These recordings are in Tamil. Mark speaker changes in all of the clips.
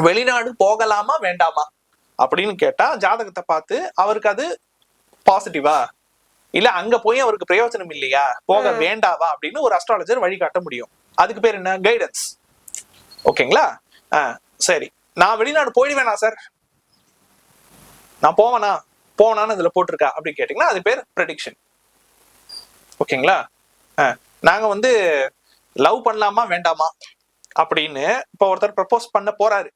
Speaker 1: வெளிநாடு போகலாமா வேண்டாமா அப்படின்னு கேட்டா ஜாதகத்தை பார்த்து அவருக்கு அது பாசிட்டிவா இல்ல அங்க போய் அவருக்கு பிரயோஜனம் இல்லையா போக வேண்டாவா அப்படின்னு ஒரு அஸ்ட்ராலஜர் வழிகாட்ட முடியும். அதுக்கு பேர் என்ன? கைடன்ஸ். ஓகேங்களா? சரி, நான் வெளிநாடு போயிடுவேனா சார், நான் போவேனான்னு இதுல போட்டிருக்கா அப்படின்னு கேட்டீங்கன்னா அது பேர் ப்ரெடிக்ஷன். ஓகேங்களா? நாங்க வந்து லவ் பண்ணலாமா வேண்டாமா அப்படின்னு இப்ப ஒருத்தர் ப்ரப்போஸ் பண்ண போறாரு.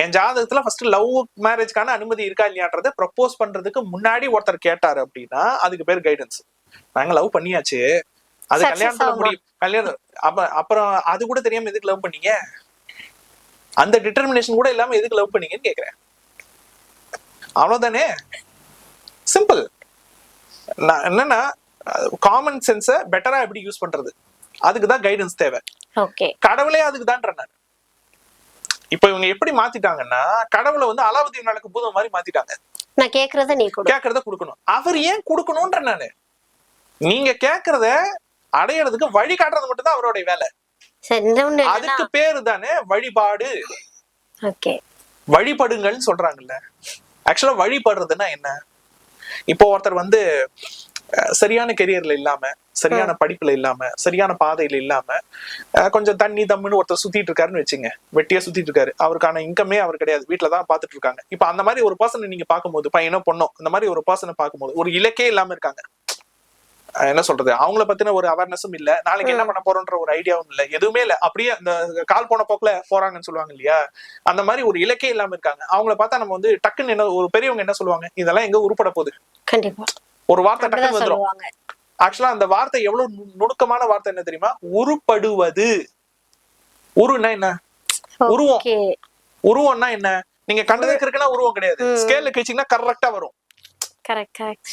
Speaker 1: என் ஜாதகத்துல ஃபர்ஸ்ட் லவ் மேரேஜ்க்கான அனுமதி இருக்கா இல்லையான்றத ப்ரப்போஸ் பண்றதுக்கு முன்னாடி ஒருத்தர் கேட்டாரு அப்படின்னா அதுக்கு பேர் கைடன்ஸ். நாங்க லவ் பண்ணியாச்சு, அது கல்யாணத்துல முடியும், கல்யாணம் அப்புறம் அது கூட தெரியாம எதுக்கு லவ் பண்ணீங்க, அந்த டிட்டர்மினேஷன் கூட இல்லாம எதுக்கு லவ் பண்ணீங்கன்னு கேக்குறேன். அவ்வளவுதானே, சிம்பிள். என்னன்னா காமன் சென்ஸ பெட்டரா எப்படி யூஸ் பண்றது, அதுக்குதான் கைடன்ஸ் தேவை. கடவுளே அதுக்குதான். இப்ப இவங்க எப்படி மாத்திட்டாங்கன்னா கடவுளை வந்து அலாவுதீன் விளக்கு பூதம் மாதிரி மாத்திட்டாங்க.
Speaker 2: நான் கேக்குறத நீ
Speaker 1: கேக்குறத கொடுக்கணும். அவர் ஏன் கொடுக்கணும்ன்ற நானு, நீங்க கேக்குறத அடையிறதுக்கு வழி காட்டுறது மட்டும் தான் அவருடைய வேலை. அதுக்கு பேரு தானே வழிபாடு. வழிபடுங்கள்னு சொல்றாங்கல்ல. ஆக்சுவலா வழிபடுறதுன்னா என்ன? இப்போ ஒருத்தர் வந்து சரியான கெரியர்ல இல்லாம, சரியான படிப்புல இல்லாம, சரியான பாதையில இல்லாம கொஞ்சம் தண்ணி தம்முன்னு ஒருத்தர் சுத்திட்டு இருக்காருன்னு வச்சுங்க, வெட்டியா சுத்திட்டு இருக்காரு, அவருக்கான இன்கமே அவர் கிடையாது, வீட்டுலதான் பாத்துட்டு இருக்காங்க. இப்ப அந்த மாதிரி ஒரு பர்சனை நீங்க பார்க்கும்போது, பையனோ பொண்ணோ இந்த மாதிரி ஒரு பர்சனை பார்க்கும்போது ஒரு இலக்கே இல்லாம இருக்காங்க. என்ன சொல்றது, அவங்கள பத்தின ஒரு அவேர்னஸும் இல்ல, நாளைக்கு என்ன பண்ண போறோன்ற ஒரு ஐடியாவும் இல்ல, எதுவுமே இல்ல, அப்படியே அந்த கால் போன போக்குல போறாங்கன்னு சொல்லுவாங்க இல்லையா, அந்த மாதிரி ஒரு இலக்கே இல்லாம இருக்காங்க. அவங்கள பார்த்தா நம்ம வந்து டக்குன்னு என்ன, ஒரு பெரியவங்க என்ன சொல்லுவாங்க, இதெல்லாம் எங்க உருப்பட போகுது,
Speaker 2: கண்டிப்பா
Speaker 1: ஒரு வார்த்தை டக்குன்னு வந்துடும். ஆக்சுவலா அந்த வார்த்தை எவ்வளவு நுணுக்கமான வார்த்தை என்ன தெரியுமா? உருப்படுவது. உருன்னா என்ன? உருவம். உருவம்னா என்ன? நீங்க கண்டதுக்கு இருக்குன்னா உருவம் கிடையாது, ஸ்கேல்ல கிழிச்சீங்கன்னா கரெக்டா வரும்.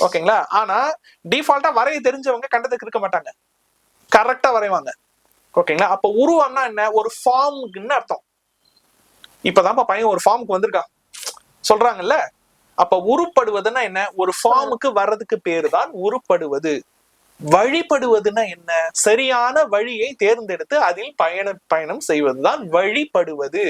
Speaker 1: ஓகேங்களா? ஆனா டிஃபால்ட்டா வரைய தெரிஞ்சவங்க கண்டதுக்கு இருக்க மாட்டாங்க, கரெக்டா வரைவாங்க. ஓகேங்களா? அப்ப உருவம்னா என்ன? ஒரு ஃபார்முக்குன்னு அர்த்தம். இப்பதான் பையன் ஒரு ஃபார்முக்கு வந்திருக்கான் சொல்றாங்கல்ல. அப்ப உருப்படுவதுன்னா என்ன? ஒரு ஃபார்முக்கு வர்றதுக்கு பேரு தான் உருப்படுவது. வழிபடுவதுன்னா என்ன? சரியான வழியை தேர்ந்தெடுத்து அதில் பயணம் செய்வதுதான் வழிபடுவது.